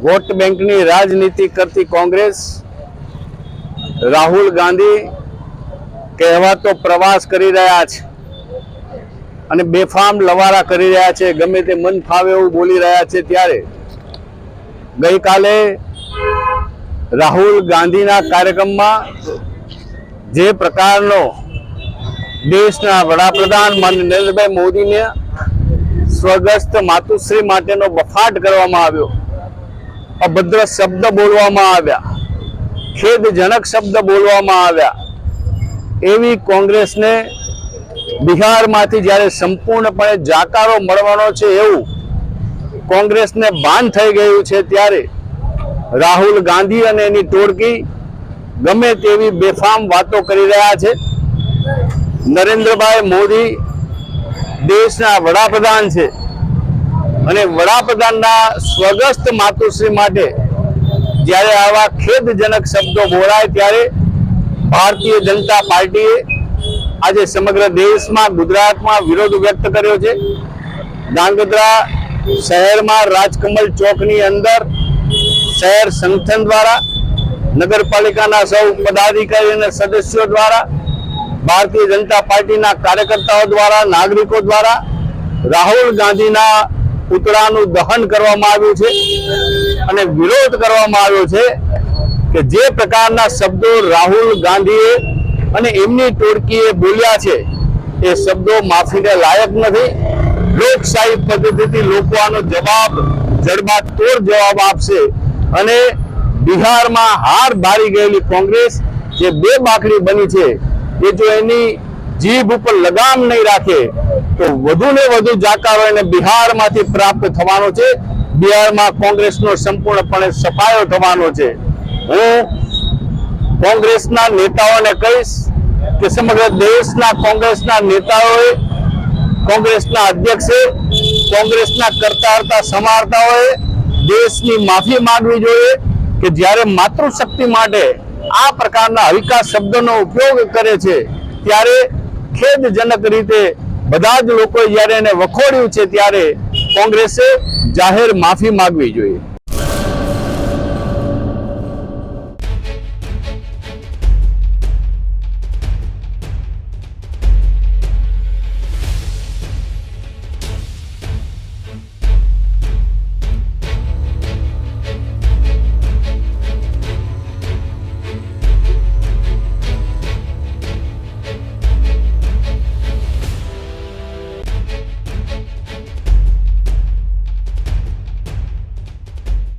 Vote बेंकनी राजनीति करती कांग्रेस राहुल गांधी कहवातो प्रवास करी रह्या छे અને બેફામ લવારા કરી રહ્યા છે, ગમે તે મન ફાવે એવું બોલી રહ્યા છે। ત્યારે ગઈકાલે રાહુલ ગાંધીના કાર્યક્રમમાં જે પ્રકારનો દેશના વડાપ્રધાન માનનીય નરેન્દ્રભાઈ મોદીને સ્વર્ગસ્થ માતુશ્રી માટેનો બફાટ કરવામાં આવ્યો, અભદ્ર શબ્દ બોલવામાં આવ્યા, ખેદજનક શબ્દ બોલવામાં આવ્યા, એવી કોંગ્રેસને બિહારમાંથી જ્યારે સંપૂર્ણપણે જાકારો મળવાનો છે એવું કોંગ્રેસને ભાન થઈ ગયું છે, ત્યારે રાહુલ ગાંધી અને એની ટોળકી ગમે તેવી બેફામ વાતો કરી રહ્યા છે। નરેન્દ્રભાઈ મોદી દેશના વડાપ્રધાન છે અને વડાપ્રધાનના સ્વર્ગસ્થ માતુશ્રી માટે જ્યારે આવા ખેદજનક શબ્દો બોલાય ત્યારે ભારતીય જનતા પાર્ટીએ आज समग्र देश में गुजरात में विरोध व्यक्त कर्यो छे। ध्रांगध्रा शहर में राजकमल चौक नी अंदर शहर संगठन द्वारा नगरपालिका सौ पदाधिकारी और सदस्यों द्वारा भारतीय जनता पार्टी कार्यकर्ताओं द्वारा नागरिकों द्वारा राहुल गांधी पुतळानुं दहन करवामां आव्युं छे अने विरोध करवामां आव्यो छे के जे प्रकारना शब्दों राहुल गांधीए અને એમની ટોળકીએ બોલ્યા છે એ શબ્દો માફીને લાયક નથી। લોકશાહી પદ્ધતિથી લોકો આનો જવાબ જડબાતોડ જવાબ આપશે અને બિહારમાં હાર બારી ગયેલી કોંગ્રેસ જે બે બાકડી બની છે એ જો એની જીભ ઉપર લગામ નહીં રાખે તો વધુ ને વધુ જાકારો એને બિહારમાંથી પ્રાપ્ત થવાનો છે। બિહારમાં કોંગ્રેસનો સંપૂર્ણપણે સફાયો થવાનો છે। હું कांग्रेसना नेताओं ने कहीश कि समग्र देशना कांग्रेसना नेताओं कांग्रेसना अध्यक्षे कांग्रेसना कर्ता समारताओं देशनी माफी मांगवी जोईए कि ज्यारे मातृशक्ति माटे आ प्रकारना हलका शब्दों उपयोग करे छे त्यारे खेदजनक रीते बधा ज लोकोए ज्यारे एने वखोड्युं छे त्यारे कांग्रेसे जाहेर माफी मांगवी जोईए।